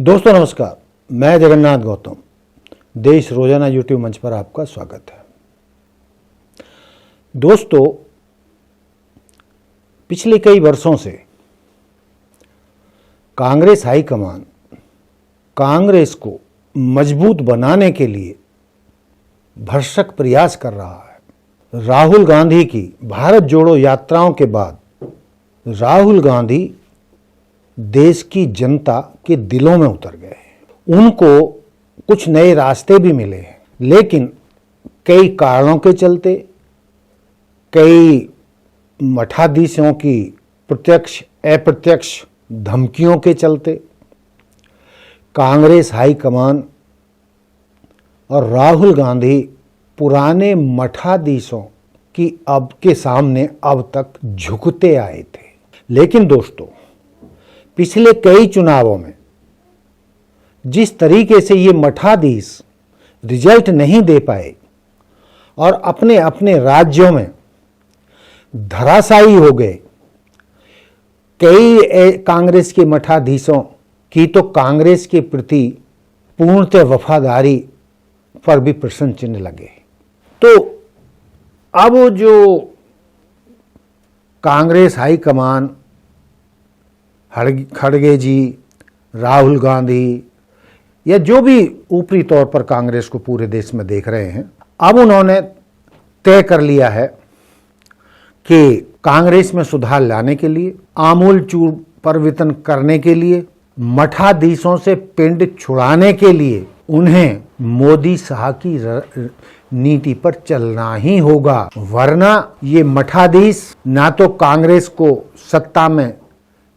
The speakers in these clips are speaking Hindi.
दोस्तों नमस्कार, मैं जगन्नाथ गौतम। देश रोजाना यूट्यूब मंच पर आपका स्वागत है। दोस्तों, पिछले कई वर्षों से कांग्रेस हाईकमान कांग्रेस को मजबूत बनाने के लिए भरसक प्रयास कर रहा है। राहुल गांधी की भारत जोड़ो यात्राओं के बाद राहुल गांधी देश की जनता के दिलों में उतर गए हैं। उनको कुछ नए रास्ते भी मिले हैं, लेकिन कई कारणों के चलते, कई मठाधीशों की प्रत्यक्ष अप्रत्यक्ष धमकियों के चलते कांग्रेस हाईकमान और राहुल गांधी पुराने मठाधीशों की अब के सामने अब तक झुकते आए थे। लेकिन दोस्तों, पिछले कई चुनावों में जिस तरीके से ये मठाधीश रिजल्ट नहीं दे पाए और अपने अपने राज्यों में धराशायी हो गए, कई कांग्रेस के मठाधीशों की तो कांग्रेस के प्रति पूर्णतः वफादारी पर भी प्रश्न चिन्ह लगे। तो अब जो कांग्रेस हाईकमान खड़गे जी, राहुल गांधी या जो भी ऊपरी तौर पर कांग्रेस को पूरे देश में देख रहे हैं, अब उन्होंने तय कर लिया है कि कांग्रेस में सुधार लाने के लिए, आमूल चूल परिवर्तन करने के लिए, मठाधीशों से पिंड छुड़ाने के लिए उन्हें मोदी शाह की नीति पर चलना ही होगा। वरना ये मठाधीश ना तो कांग्रेस को सत्ता में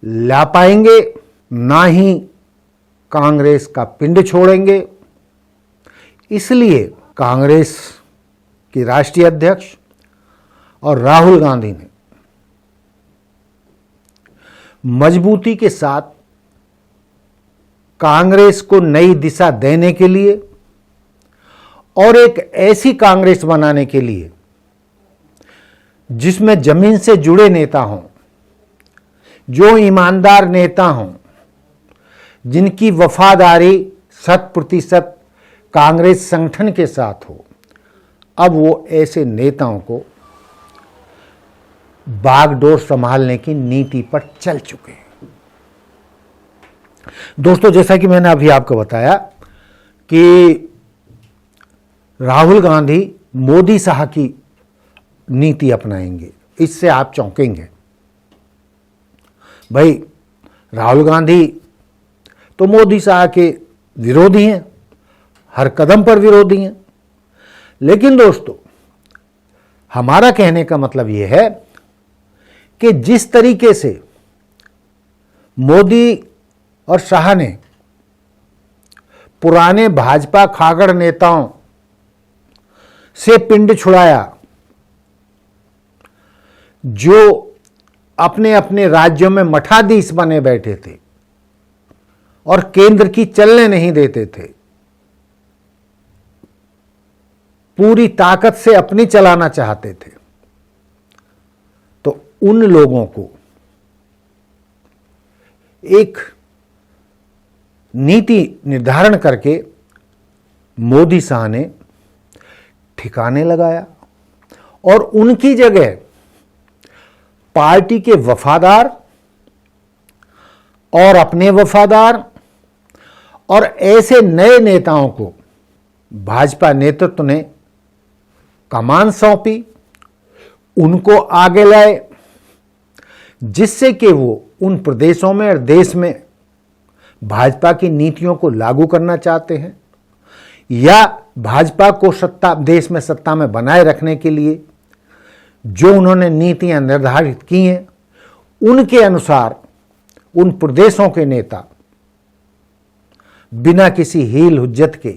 ला पाएंगे, ना ही कांग्रेस का पिंड छोड़ेंगे। इसलिए कांग्रेस के राष्ट्रीय अध्यक्ष और राहुल गांधी ने मजबूती के साथ कांग्रेस को नई दिशा देने के लिए और एक ऐसी कांग्रेस बनाने के लिए जिसमें जमीन से जुड़े नेता हों, जो ईमानदार नेता हों, जिनकी वफादारी 100% कांग्रेस संगठन के साथ हो, अब वो ऐसे नेताओं को बागडोर संभालने की नीति पर चल चुके हैं। दोस्तों, जैसा कि मैंने अभी आपको बताया कि राहुल गांधी मोदी शाह की नीति अपनाएंगे, इससे आप चौंकेंगे। भाई, राहुल गांधी तो मोदी शाह के विरोधी हैं, हर कदम पर विरोधी हैं। लेकिन दोस्तों, हमारा कहने का मतलब यह है कि जिस तरीके से मोदी और शाह ने पुराने भाजपा खागड़ नेताओं से पिंड छुड़ाया, जो अपने अपने राज्यों में मठाधीश बने बैठे थे और केंद्र की चलने नहीं देते थे, पूरी ताकत से अपनी चलाना चाहते थे, तो उन लोगों को एक नीति निर्धारण करके मोदी शाह ने ठिकाने लगाया और उनकी जगह पार्टी के वफादार और अपने वफादार और ऐसे नए नेताओं को भाजपा नेतृत्व ने कमान सौंपी, उनको आगे लाए, जिससे कि वो उन प्रदेशों में और देश में भाजपा की नीतियों को लागू करना चाहते हैं या भाजपा को देश में सत्ता में बनाए रखने के लिए जो उन्होंने नीतियां निर्धारित की हैं, उनके अनुसार उन प्रदेशों के नेता बिना किसी हील हुज्जत के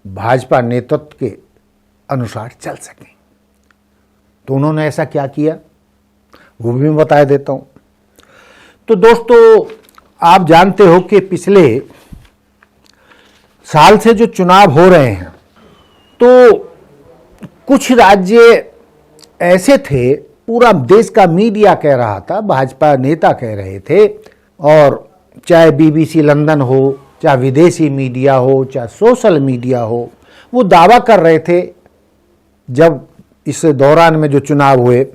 भाजपा नेतृत्व के अनुसार चल सकें। तो उन्होंने ऐसा क्या किया, वो भी मैं बता देता हूं। तो दोस्तों, आप जानते हो कि पिछले साल से जो चुनाव हो रहे हैं, तो कुछ राज्य ऐसे थे, पूरा देश का मीडिया कह रहा था, भाजपा नेता कह रहे थे और चाहे बीबीसी लंदन हो, चाहे विदेशी मीडिया हो, चाहे सोशल मीडिया हो, वो दावा कर रहे थे जब इस दौरान में जो चुनाव हुए,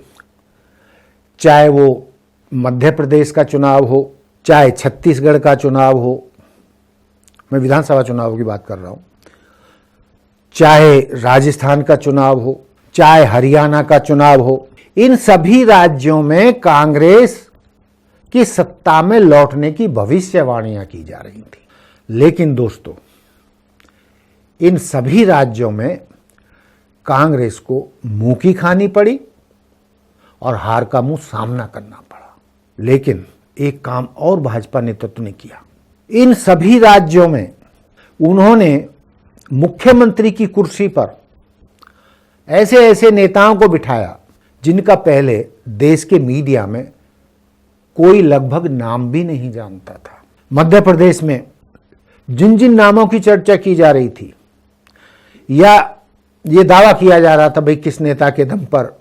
चाहे वो मध्य प्रदेश का चुनाव हो, चाहे छत्तीसगढ़ का चुनाव हो, मैं विधानसभा चुनाव की बात कर रहा हूं, चाहे राजस्थान का चुनाव हो, चाहे हरियाणा का चुनाव हो, इन सभी राज्यों में कांग्रेस की सत्ता में लौटने की भविष्यवाणियां की जा रही थी। लेकिन दोस्तों, इन सभी राज्यों में कांग्रेस को मुंह की खानी पड़ी और हार का मुंह सामना करना पड़ा। लेकिन एक काम और भाजपा नेतृत्व ने किया। इन सभी राज्यों में उन्होंने मुख्यमंत्री की कुर्सी पर ऐसे ऐसे नेताओं को बिठाया जिनका पहले देश के मीडिया में कोई लगभग नाम भी नहीं जानता था। मध्य प्रदेश में जिन जिन नामों की चर्चा की जा रही थी या ये दावा किया जा रहा था भाई किस नेता के दम पर,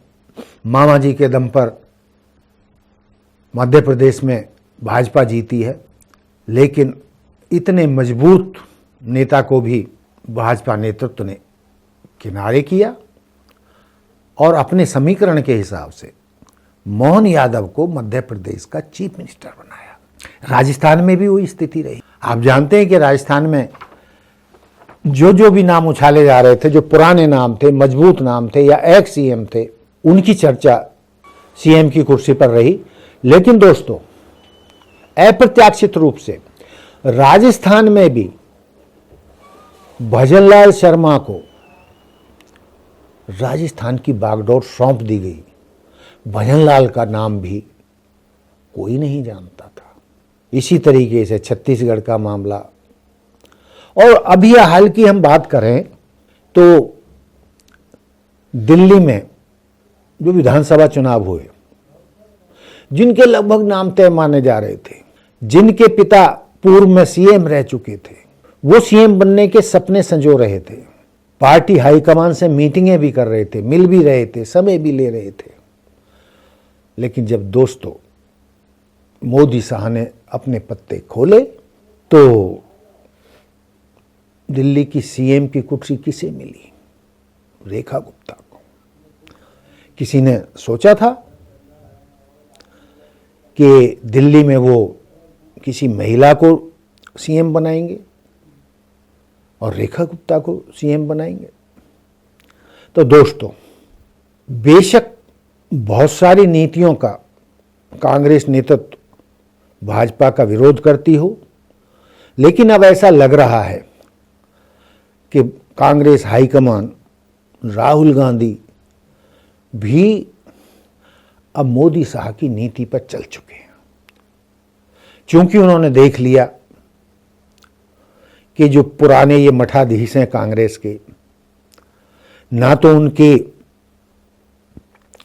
मामा जी के दम पर मध्य प्रदेश में भाजपा जीती है, लेकिन इतने मजबूत नेता को भी भाजपा नेतृत्व ने किनारे किया और अपने समीकरण के हिसाब से मोहन यादव को मध्य प्रदेश का चीफ मिनिस्टर बनाया। राजस्थान में भी वही स्थिति रही। आप जानते हैं कि राजस्थान में जो भी नाम उछाले जा रहे थे, जो पुराने नाम थे, मजबूत नाम थे या एक्स सीएम थे, उनकी चर्चा सीएम की कुर्सी पर रही। लेकिन दोस्तों, अप्रत्याशित रूप से राजस्थान में भी भजनलाल शर्मा को राजस्थान की बागडोर सौंप दी गई। भजनलाल का नाम भी कोई नहीं जानता था। इसी तरीके से छत्तीसगढ़ का मामला, और अभी हाल की हम बात करें तो दिल्ली में जो विधानसभा चुनाव हुए, जिनके लगभग नाम तय माने जा रहे थे, जिनके पिता पूर्व में सीएम रह चुके थे, वो सीएम बनने के सपने संजो रहे थे, पार्टी हाईकमान से मीटिंगें भी कर रहे थे, मिल भी रहे थे, समय भी ले रहे थे। लेकिन जब दोस्तों मोदी शाह ने अपने पत्ते खोले तो दिल्ली की सीएम की कुर्सी किसे मिली? रेखा गुप्ता को। किसी ने सोचा था कि दिल्ली में वो किसी महिला को सीएम बनाएंगे और रेखा गुप्ता को सीएम बनाएंगे? तो दोस्तों, बेशक बहुत सारी नीतियों का कांग्रेस नेतृत्व भाजपा का विरोध करती हो, लेकिन अब ऐसा लग रहा है कि कांग्रेस हाईकमान राहुल गांधी भी अब मोदी शाह की नीति पर चल चुके हैं, क्योंकि उन्होंने देख लिया कि जो पुराने ये मठाधीश हैं कांग्रेस के, ना तो उनकी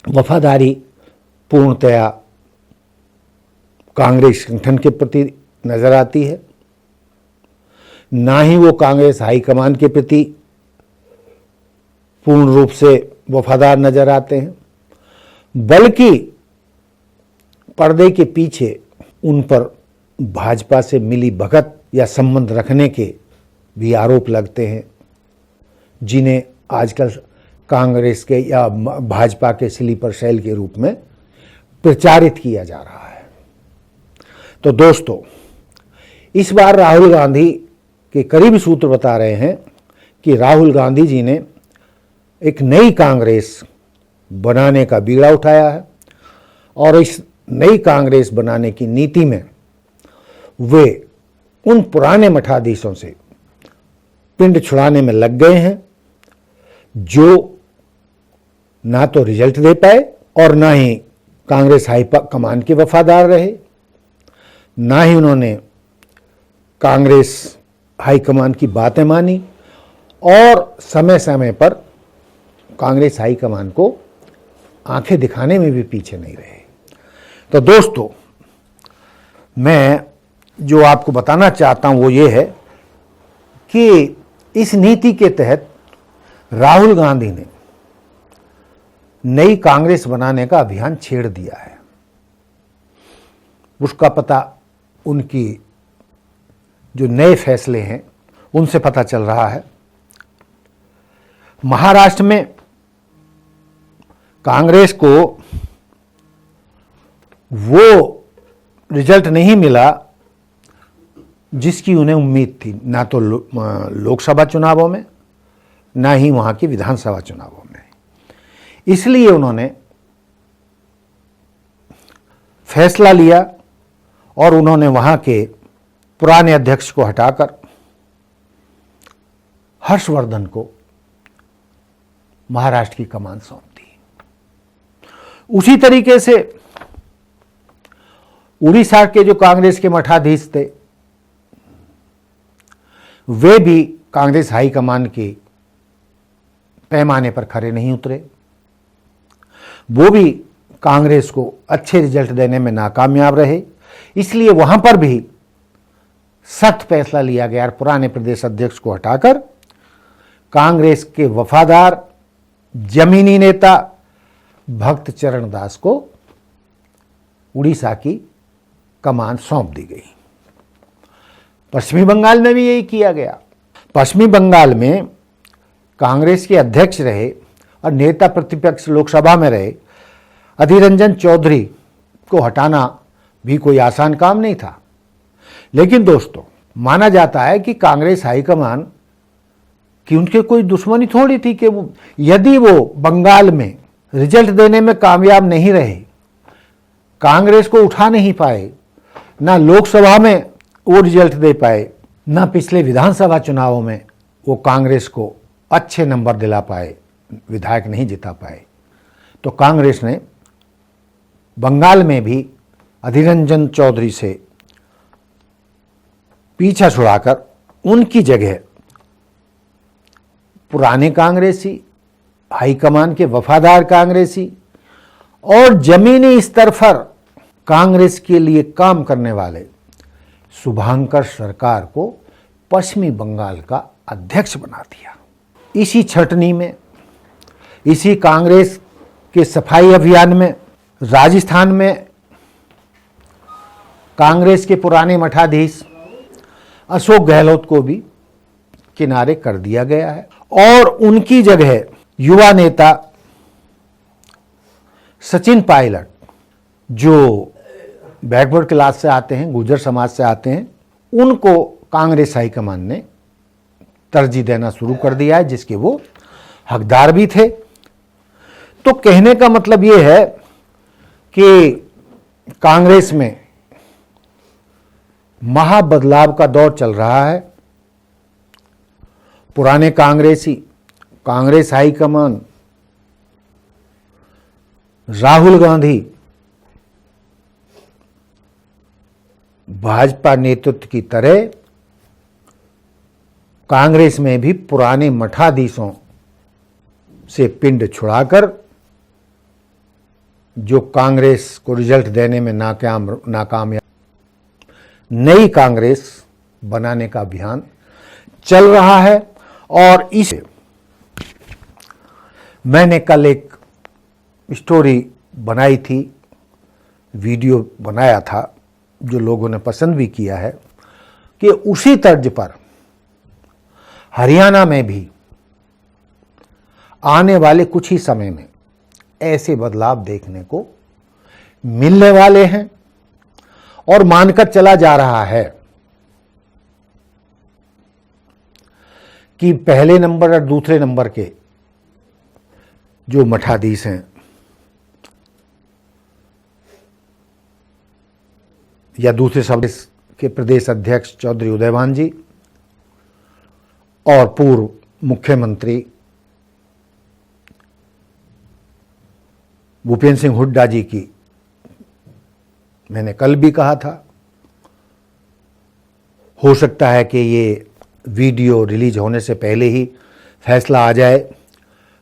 वफादारी पूर्णतया कांग्रेस संगठन के प्रति नजर आती है, ना ही वो कांग्रेस हाईकमान के प्रति पूर्ण रूप से वफादार नजर आते हैं, बल्कि पर्दे के पीछे उन पर भाजपा से मिली भगत या संबंध रखने के भी आरोप लगते हैं, जिन्हें आजकल कांग्रेस के या भाजपा के स्लीपर सेल के रूप में प्रचारित किया जा रहा है। तो दोस्तों, इस बार राहुल गांधी के करीबी सूत्र बता रहे हैं कि राहुल गांधी जी ने एक नई कांग्रेस बनाने का बीड़ा उठाया है और इस नई कांग्रेस बनाने की नीति में वे उन पुराने मठाधीशों से पिंड छुड़ाने में लग गए हैं जो ना तो रिजल्ट दे पाए और ना ही कांग्रेस हाई कमान के वफादार रहे, ना ही उन्होंने कांग्रेस हाईकमान की बातें मानी और समय समय पर कांग्रेस हाईकमान को आंखें दिखाने में भी पीछे नहीं रहे। तो दोस्तों, मैं जो आपको बताना चाहता हूं वो ये है कि इस नीति के तहत राहुल गांधी ने नई कांग्रेस बनाने का अभियान छेड़ दिया है। उसका पता उनकी जो नए फैसले हैं उनसे पता चल रहा है। महाराष्ट्र में कांग्रेस को वो रिजल्ट नहीं मिला जिसकी उन्हें उम्मीद थी, ना तो लोकसभा चुनावों में, ना ही वहां की विधानसभा चुनावों में। इसलिए उन्होंने फैसला लिया और उन्होंने वहां के पुराने अध्यक्ष को हटाकर हर्षवर्धन को महाराष्ट्र की कमान सौंप दी। उसी तरीके से उड़ीसा के जो कांग्रेस के मठाधीश थे, वे भी कांग्रेस हाईकमान के पैमाने पर खरे नहीं उतरे। वो भी कांग्रेस को अच्छे रिजल्ट देने में नाकामयाब रहे। इसलिए वहां पर भी सख्त फैसला लिया गया और पुराने प्रदेश अध्यक्ष को हटाकर कांग्रेस के वफादार जमीनी नेता भक्त चरण दास को उड़ीसा की कमान सौंप दी गई। पश्चिमी बंगाल में भी यही किया गया। पश्चिमी बंगाल में कांग्रेस के अध्यक्ष रहे और नेता प्रतिपक्ष लोकसभा में रहे अधीर रंजन चौधरी को हटाना भी कोई आसान काम नहीं था। लेकिन दोस्तों, माना जाता है कि कांग्रेस हाईकमान कि उनके कोई दुश्मनी थोड़ी थी कि यदि वो बंगाल में रिजल्ट देने में कामयाब नहीं रहे, कांग्रेस को उठा नहीं पाए, ना लोकसभा में वो रिजल्ट दे पाए, ना पिछले विधानसभा चुनावों में वो कांग्रेस को अच्छे नंबर दिला पाए, विधायक नहीं जिता पाए, तो कांग्रेस ने बंगाल में भी अधीर रंजन चौधरी से पीछा छुड़ाकर उनकी जगह पुराने कांग्रेसी, हाईकमान के वफादार कांग्रेसी और जमीनी स्तर पर कांग्रेस के लिए काम करने वाले शुभांकर सरकार को पश्चिमी बंगाल का अध्यक्ष बना दिया। इसी छटनी में, इसी कांग्रेस के सफाई अभियान में राजस्थान में कांग्रेस के पुराने मठाधीश अशोक गहलोत को भी किनारे कर दिया गया है और उनकी जगह युवा नेता सचिन पायलट, जो बैकवर्ड क्लास से आते हैं, गुर्जर समाज से आते हैं, उनको कांग्रेस हाईकमान ने तरजीह देना शुरू कर दिया है, जिसके वो हकदार भी थे। तो कहने का मतलब ये है कि कांग्रेस में महाबदलाव का दौर चल रहा है। पुराने कांग्रेसी, कांग्रेस हाईकमान, राहुल गांधी भाजपा नेतृत्व की तरह कांग्रेस में भी पुराने मठाधीशों से पिंड छुड़ाकर जो कांग्रेस को रिजल्ट देने में नाकामयाब नई कांग्रेस बनाने का अभियान चल रहा है। और इसे मैंने कल एक स्टोरी बनाई थी, वीडियो बनाया था, जो लोगों ने पसंद भी किया है, कि उसी तर्ज पर हरियाणा में भी आने वाले कुछ ही समय में ऐसे बदलाव देखने को मिलने वाले हैं और मानकर चला जा रहा है कि पहले नंबर और दूसरे नंबर के जो मठाधीश हैं या दूसरे शब्द के प्रदेश अध्यक्ष चौधरी उदयभान जी और पूर्व मुख्यमंत्री भूपेंद्र सिंह हुड्डा जी की, मैंने कल भी कहा था, हो सकता है कि ये वीडियो रिलीज होने से पहले ही फैसला आ जाए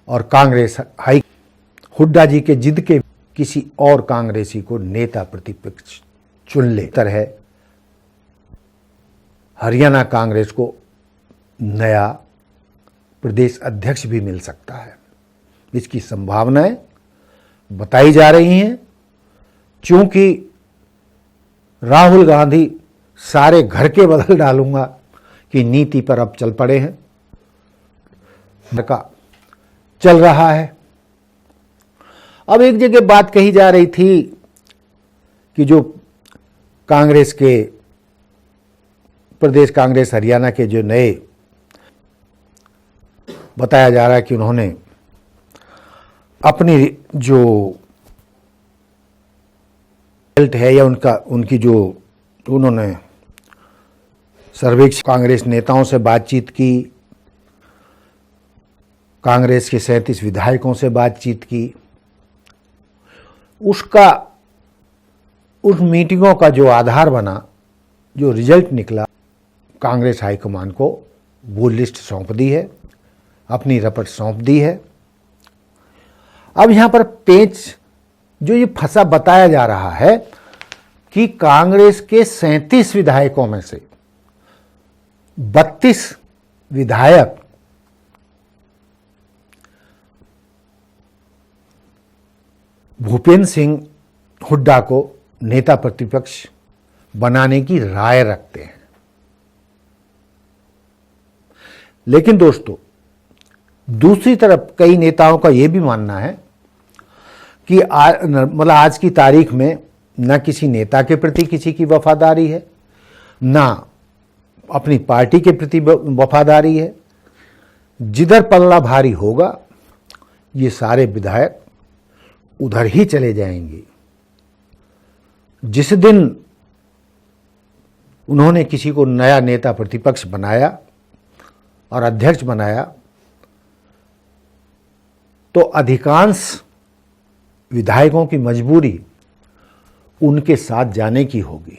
और कांग्रेस हाई हुड्डा जी के जिद के किसी और कांग्रेसी को नेता प्रतिपक्ष चुन ले। तरह हरियाणा कांग्रेस को नया प्रदेश अध्यक्ष भी मिल सकता है। इसकी संभावनाएं बताई जा रही हैं, क्योंकि राहुल गांधी सारे घर के बदल डालूंगा कि नीति पर अब चल पड़े हैं का चल रहा है। अब एक जगह बात कही जा रही थी कि जो कांग्रेस के प्रदेश कांग्रेस हरियाणा के जो नए बताया जा रहा है कि उन्होंने अपनी जो रिजल्ट है या उनकी जो उन्होंने सर्वेक्षण कांग्रेस नेताओं से बातचीत की, कांग्रेस के 37 विधायकों से बातचीत की, उस मीटिंगों का जो आधार बना, जो रिजल्ट निकला, कांग्रेस हाईकमान को वो लिस्ट सौंप दी है, अपनी रपट सौंप दी है। अब यहां पर पेच जो ये फंसा बताया जा रहा है कि कांग्रेस के 37 विधायकों में से 32 विधायक भूपेंद्र सिंह हुड्डा को नेता प्रतिपक्ष बनाने की राय रखते हैं। लेकिन दोस्तों, दूसरी तरफ कई नेताओं का यह भी मानना है कि मतलब आज की तारीख में न किसी नेता के प्रति किसी की वफादारी है, ना अपनी पार्टी के प्रति वफादारी है। जिधर पल्ला भारी होगा ये सारे विधायक उधर ही चले जाएंगे। जिस दिन उन्होंने किसी को नया नेता प्रतिपक्ष बनाया और अध्यक्ष बनाया तो अधिकांश विधायकों की मजबूरी उनके साथ जाने की होगी।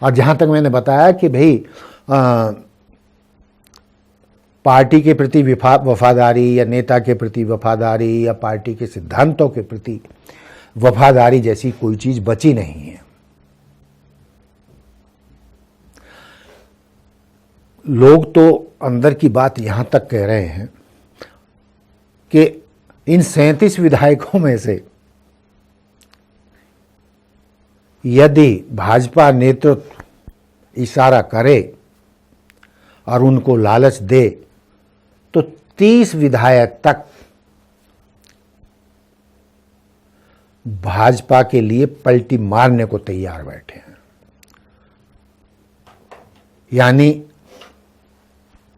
और जहां तक मैंने बताया कि भाई पार्टी के प्रति वफादारी या नेता के प्रति वफादारी या पार्टी के सिद्धांतों के प्रति वफादारी जैसी कोई चीज बची नहीं है। लोग तो अंदर की बात यहां तक कह रहे हैं कि इन 37 विधायकों में से यदि भाजपा नेतृत्व इशारा करे और उनको लालच दे तो 30 विधायक तक भाजपा के लिए पलटी मारने को तैयार बैठे हैं। यानी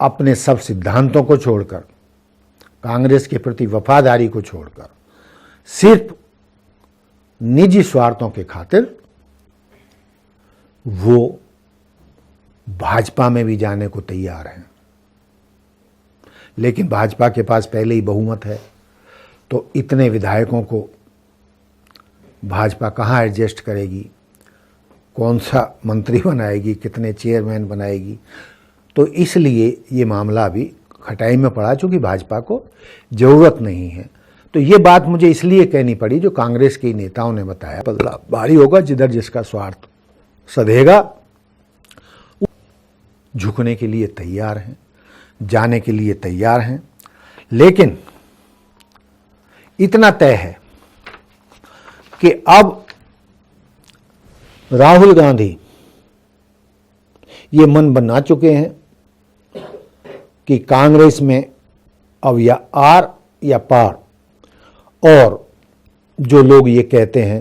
अपने सब सिद्धांतों को छोड़कर, कांग्रेस के प्रति वफादारी को छोड़कर, सिर्फ निजी स्वार्थों के खातिर वो भाजपा में भी जाने को तैयार हैं। लेकिन भाजपा के पास पहले ही बहुमत है, तो इतने विधायकों को भाजपा कहाँ एडजस्ट करेगी, कौन सा मंत्री बनाएगी, कितने चेयरमैन बनाएगी। तो इसलिए ये मामला अभी खटाई में पड़ा, चूंकि भाजपा को जरूरत नहीं है। तो ये बात मुझे इसलिए कहनी पड़ी जो कांग्रेस के नेताओं ने बताया, बदला भारी होगा, जिधर जिसका स्वार्थ सधेगा झुकने के लिए तैयार हैं, जाने के लिए तैयार हैं। लेकिन इतना तय है कि अब राहुल गांधी ये मन बना चुके हैं कि कांग्रेस में अब या आर या पार। और जो लोग ये कहते हैं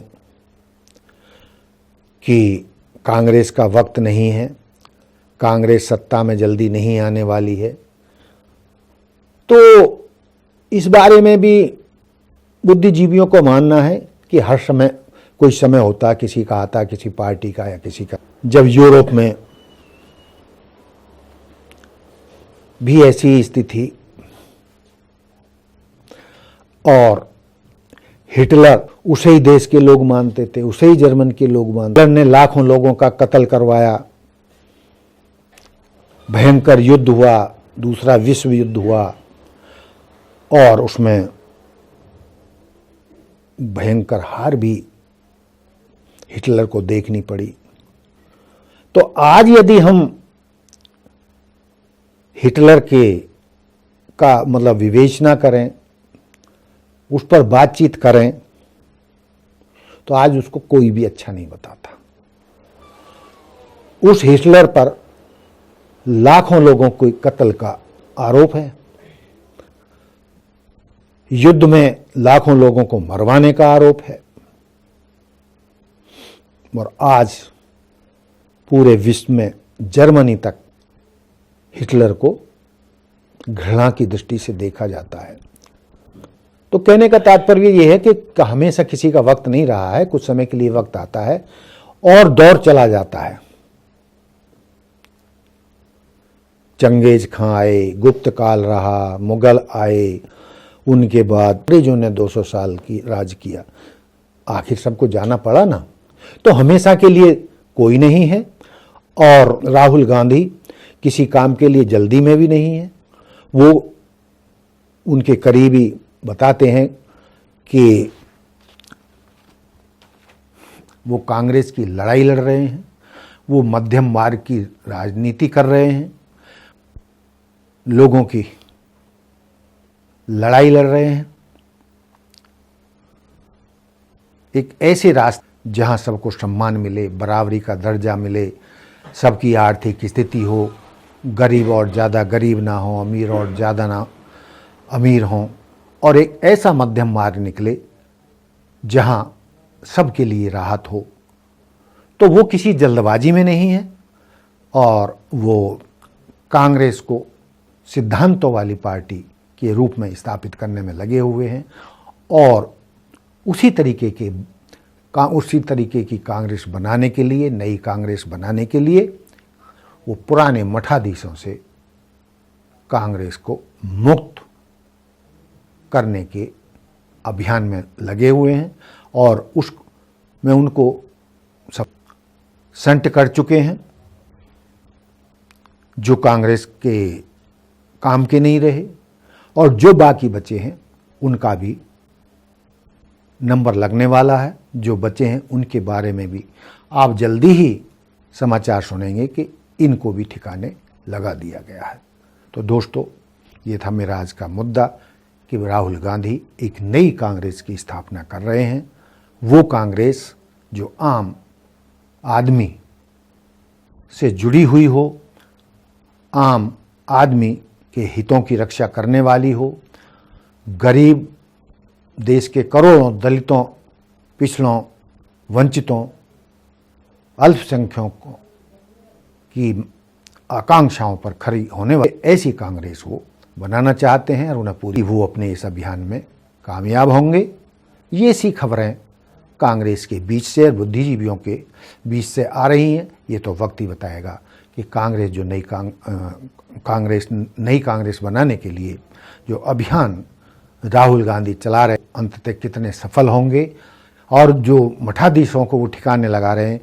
कि कांग्रेस का वक्त नहीं है, कांग्रेस सत्ता में जल्दी नहीं आने वाली है, तो इस बारे में भी बुद्धिजीवियों को मानना है कि हर समय कोई समय होता, किसी का आता, किसी पार्टी का या किसी का। जब यूरोप में भी ऐसी स्थिति और हिटलर उसे ही देश के लोग मानते थे, उसे ही जर्मन के लोग मानते। हिटलर ने लाखों लोगों का कत्ल करवाया, भयंकर युद्ध हुआ, दूसरा विश्व युद्ध हुआ और उसमें भयंकर हार भी हिटलर को देखनी पड़ी। तो आज यदि हम हिटलर का मतलब विवेचना करें, उस पर बातचीत करें, तो आज उसको कोई भी अच्छा नहीं बताता। उस हिटलर पर लाखों लोगों को कत्ल का आरोप है, युद्ध में लाखों लोगों को मरवाने का आरोप है, और आज पूरे विश्व में जर्मनी तक हिटलर को घृणा की दृष्टि से देखा जाता है। तो कहने का तात्पर्य यह है कि हमेशा किसी का वक्त नहीं रहा है, कुछ समय के लिए वक्त आता है और दौर चला जाता है। चंगेज खां आए, गुप्त काल रहा, मुगल आए, उनके बाद अंग्रेजों ने 200 साल की राज किया, आखिर सबको जाना पड़ा ना। तो हमेशा के लिए कोई नहीं है, और राहुल गांधी किसी काम के लिए जल्दी में भी नहीं है। वो उनके करीबी बताते हैं कि वो कांग्रेस की लड़ाई लड़ रहे हैं, वो मध्यम मार्ग की राजनीति कर रहे हैं, लोगों की लड़ाई लड़ रहे हैं, एक ऐसे रास्ते जहां सबको सम्मान मिले, बराबरी का दर्जा मिले, सबकी आर्थिक स्थिति हो, गरीब और ज़्यादा गरीब ना हो, अमीर और ज़्यादा ना अमीर हों, और एक ऐसा मध्यम मार्ग निकले जहां सबके लिए राहत हो। तो वो किसी जल्दबाजी में नहीं है, और वो कांग्रेस को सिद्धांतों वाली पार्टी के रूप में स्थापित करने में लगे हुए हैं, और उसी तरीके की कांग्रेस बनाने के लिए, नई कांग्रेस बनाने के लिए वो पुराने मठाधीशों से कांग्रेस को मुक्त करने के अभियान में लगे हुए हैं, और उसमें उनको सब संट कर चुके हैं। जो कांग्रेस के काम के नहीं रहे और जो बाकी बचे हैं उनका भी नंबर लगने वाला है। जो बचे हैं उनके बारे में भी आप जल्दी ही समाचार सुनेंगे कि इनको भी ठिकाने लगा दिया गया है। तो दोस्तों, ये था मेरा आज का मुद्दा कि राहुल गांधी एक नई कांग्रेस की स्थापना कर रहे हैं। वो कांग्रेस जो आम आदमी से जुड़ी हुई हो, आम आदमी के हितों की रक्षा करने वाली हो, गरीब देश के करोड़ों दलितों, पिछड़ों, वंचितों, अल्पसंख्यकों की आकांक्षाओं पर खरी होने वाली ऐसी कांग्रेस वो बनाना चाहते हैं, और उन्हें पूरी वो अपने इस अभियान में कामयाब होंगे। ये सी खबरें कांग्रेस के बीच से और बुद्धिजीवियों के बीच से आ रही हैं। ये तो वक्त ही बताएगा कि कांग्रेस जो नई कांग्रेस बनाने के लिए जो अभियान राहुल गांधी चला रहे अंततः कितने सफल होंगे, और जो मठाधीशों को वो ठिकाने लगा रहे हैं,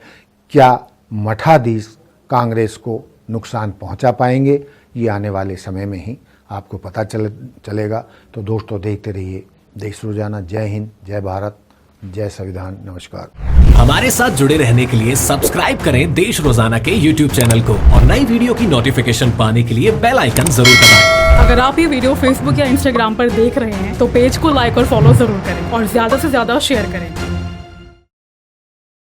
क्या मठाधीश कांग्रेस को नुकसान पहुंचा पाएंगे, ये आने वाले समय में ही आपको पता चलेगा। तो दोस्तों, देखते रहिए देश रोजाना। जय हिंद, जय भारत, जय संविधान। नमस्कार। हमारे साथ जुड़े रहने के लिए सब्सक्राइब करें देश रोजाना के YouTube चैनल को, और नई वीडियो की नोटिफिकेशन पाने के लिए बेल आइकन जरूर दबाएं। अगर आप ये वीडियो Facebook या Instagram पर देख रहे हैं तो पेज को लाइक और फॉलो जरूर करें, और ज्यादा से ज्यादा शेयर करें।